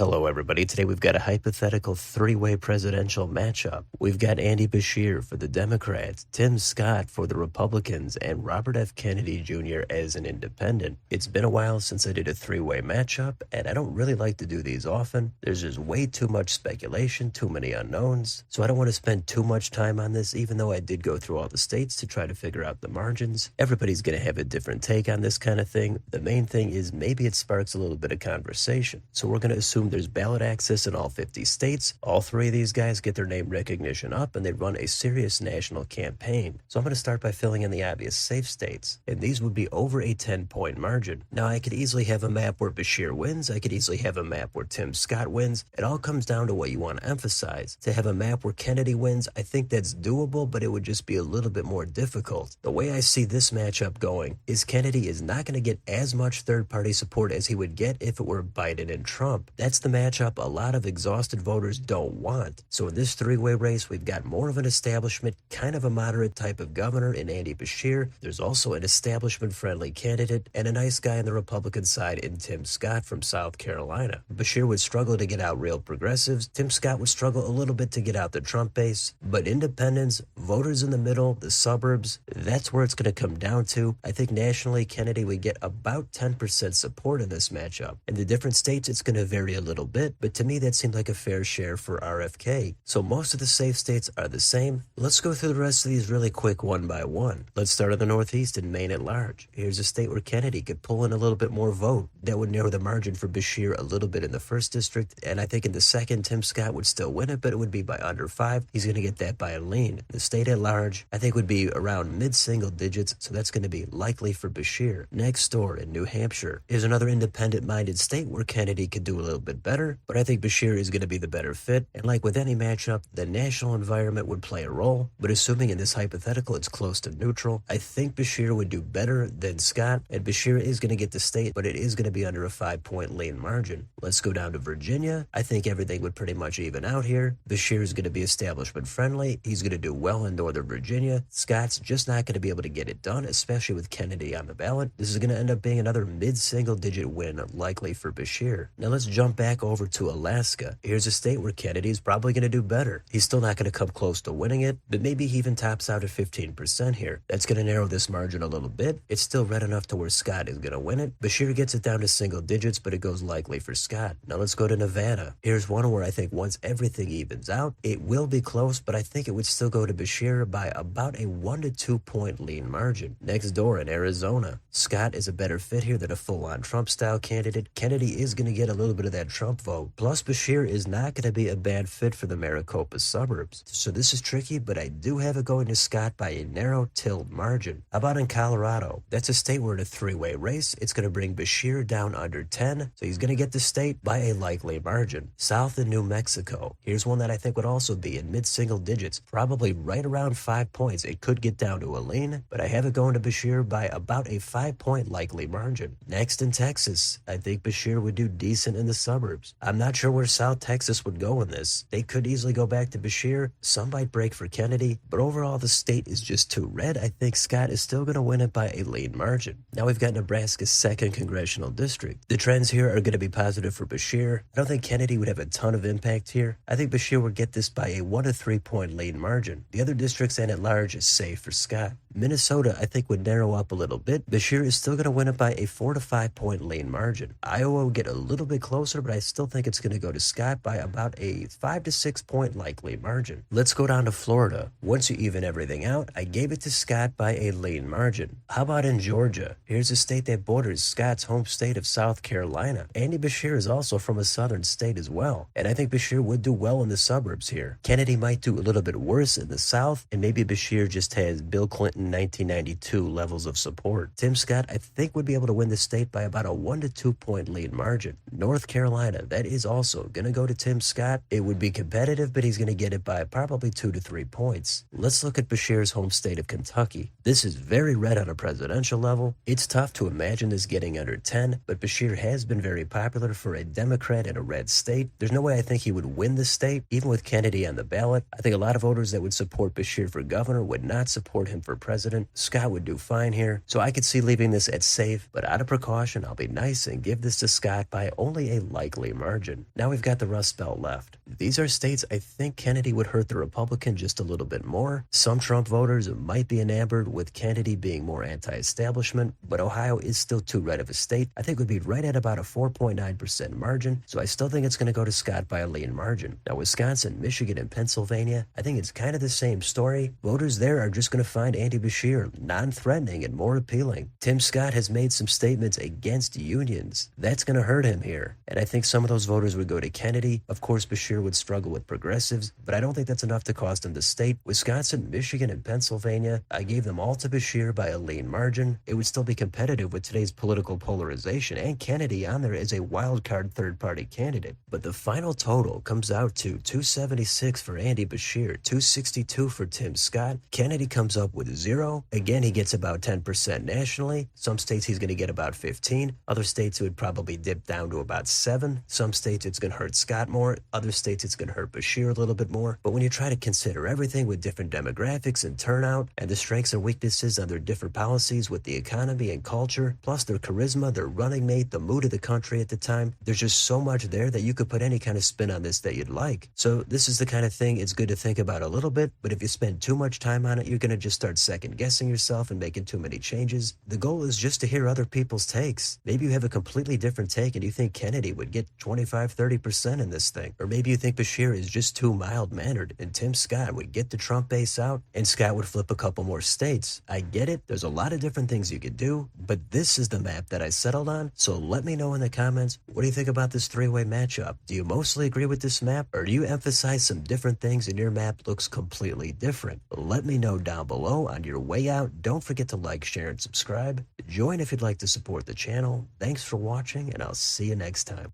Hello, everybody. Today we've got a hypothetical three-way presidential matchup. We've got Andy Beshear for the Democrats, Tim Scott for the Republicans, and Robert F. Kennedy Jr. as an independent. It's been a while since I did a three-way matchup, and I don't really like to do these often. There's just way too much speculation, too many unknowns, so I don't want to spend too much time on this, even though I did go through all the states to try to figure out the margins. Everybody's going to have a different take on this kind of thing. The main thing is maybe it sparks a little bit of conversation. So we're going to assume there's ballot access in all 50 states. All three of these guys get their name recognition up and they run a serious national campaign. So I'm going to start by filling in the obvious safe states, and these would be over a 10-point margin. Now I could easily have a map where Beshear wins. I could easily have a map where Tim Scott wins. It all comes down to what you want to emphasize. To have a map where Kennedy wins, I think that's doable, but it would just be a little bit more difficult. The way I see this matchup going is Kennedy is not going to get as much third-party support as he would get if it were Biden and Trump. That's the matchup a lot of exhausted voters don't want. So in this three-way race, we've got more of an establishment, kind of a moderate type of governor in Andy Beshear. There's also an establishment-friendly candidate and a nice guy on the Republican side in Tim Scott from South Carolina. Beshear would struggle to get out real progressives. Tim Scott would struggle a little bit to get out the Trump base. But independents, voters in the middle, the suburbs, that's where it's going to come down to. I think nationally, Kennedy would get about 10% support in this matchup. In the different states, it's going to vary a little bit, but to me that seemed like a fair share for RFK. So most of the safe states are the same. Let's go through the rest of these really quick one by one. Let's start in the Northeast and Maine at large. Here's a state where Kennedy could pull in a little bit more vote. That would narrow the margin for Beshear a little bit in the first district, and I think in the second, Tim Scott would still win it, but it would be by under 5. He's going to get that by a lean. The state at large, I think, would be around mid-single digits, so that's going to be likely for Beshear. Next door in New Hampshire is another independent-minded state where Kennedy could do a little bit better, but I think Beshear is going to be the better fit, and like with any matchup, the national environment would play a role, but assuming in this hypothetical it's close to neutral, I think Beshear would do better than Scott, and Beshear is going to get the state, but it is going to be under a 5-point lean margin. Let's go down to Virginia. I think everything would pretty much even out here. Beshear is going to be establishment friendly. He's going to do well in Northern Virginia. Scott's just not going to be able to get it done, especially with Kennedy on the ballot. This is going to end up being another mid-single digit win, likely for Beshear. Now let's jump back over to Alaska. Here's a state where Kennedy's probably going to do better. He's still not going to come close to winning it, but maybe he even tops out at 15% here. That's going to narrow this margin a little bit. It's still red enough to where Scott is going to win it. Beshear gets it down to single digits, but it goes likely for Scott. Now let's go to Nevada. Here's one where I think once everything evens out, it will be close, but I think it would still go to Beshear by about a 1 to 2 point lean margin. Next door in Arizona, Scott is a better fit here than a full-on Trump-style candidate. Kennedy is going to get a little bit of that Trump vote. Plus, Beshear is not going to be a bad fit for the Maricopa suburbs. So this is tricky, but I do have it going to Scott by a narrow tilt margin. How about in Colorado? That's a state where in a three-way race, it's going to bring Beshear down under 10, so he's going to get the state by a likely margin. South in New Mexico. Here's one that I think would also be in mid-single digits, probably right around 5 points. It could get down to a lean, but I have it going to Beshear by about a 5-point likely margin. Next in Texas, I think Beshear would do decent in the suburbs. I'm not sure where South Texas would go in this. They could easily go back to Beshear. Some might break for Kennedy, but overall the state is just too red. I think Scott is still going to win it by a lean margin. Now we've got Nebraska's 2nd congressional district. The trends here are going to be positive for Beshear. I don't think Kennedy would have a ton of impact here. I think Beshear would get this by a 1 to 3 point lean margin. The other districts and at large is safe for Scott. Minnesota, I think, would narrow up a little bit. Beshear is still going to win it by a 4 to 5 point lean margin. Iowa will get a little bit closer, but I still think it's going to go to Scott by about a 5 to 6 point likely margin. Let's go down to Florida. Once you even everything out, I gave it to Scott by a lean margin. How about in Georgia? Here's a state that borders Scott's home state of South Carolina. Andy Beshear is also from a southern state as well, and I think Beshear would do well in the suburbs here. Kennedy might do a little bit worse in the south, and maybe Beshear just has Bill Clinton 1992 levels of support. Tim Scott, I think, would be able to win the state by about a 1 to 2 point lead margin. North Carolina, that is also going to go to Tim Scott. It would be competitive, but he's going to get it by probably 2 to 3 points. Let's look at Beshear's home state of Kentucky. This is very red on a presidential level. It's tough to imagine this getting under 10, but Beshear has been very popular for a Democrat in a red state. There's no way I think he would win the state, even with Kennedy on the ballot. I think a lot of voters that would support Beshear for governor would not support him for president. president, Scott would do fine here. So I could see leaving this at safe, but out of precaution, I'll be nice and give this to Scott by only a likely margin. Now we've got the Rust Belt left. These are states I think Kennedy would hurt the Republican just a little bit more. Some Trump voters might be enamored with Kennedy being more anti-establishment, but Ohio is still too red of a state. I think it would be right at about a 4.9% margin, so I still think it's going to go to Scott by a lean margin. Now Wisconsin, Michigan, and Pennsylvania, I think it's kind of the same story. Voters there are just going to find Andy Beshear non-threatening and more appealing. Tim Scott has made some statements against unions. That's going to hurt him here, and I think some of those voters would go to Kennedy. Of course, Beshear would struggle with progressives, but I don't think that's enough to cost him the state. Wisconsin, Michigan, and Pennsylvania, I gave them all to Beshear by a lean margin. It would still be competitive with today's political polarization, and Kennedy on there as a wild card third-party candidate. But the final total comes out to 276 for Andy Beshear, 262 for Tim Scott. Kennedy comes up with 0. Again, he gets about 10% nationally. Some states he's going to get about 15. Other states it would probably dip down to about 7. Some states it's going to hurt Scott more. Other states it's going to hurt Beshear a little bit more. But when you try to consider everything with different demographics and turnout and the strengths and weaknesses of their different policies with the economy and culture, plus their charisma, their running mate, the mood of the country at the time, there's just so much there that you could put any kind of spin on this that you'd like. So this is the kind of thing it's good to think about a little bit, but if you spend too much time on it, you're going to just start second guessing yourself and making too many changes. The goal is just to hear other people's takes. Maybe you have a completely different take and you think Kennedy would get 25-30% in this thing. Or maybe you think Beshear is just too mild-mannered and Tim Scott would get the Trump base out and Scott would flip a couple more states. I get it. There's a lot of different things you could do, but this is the map that I settled on. So let me know in the comments, what do you think about this three-way matchup? Do you mostly agree with this map, or do you emphasize some different things and your map looks completely different? Let me know down below. On your way out, don't forget to like, share, and subscribe. Join if you'd like to support the channel. Thanks for watching, and I'll see you next time.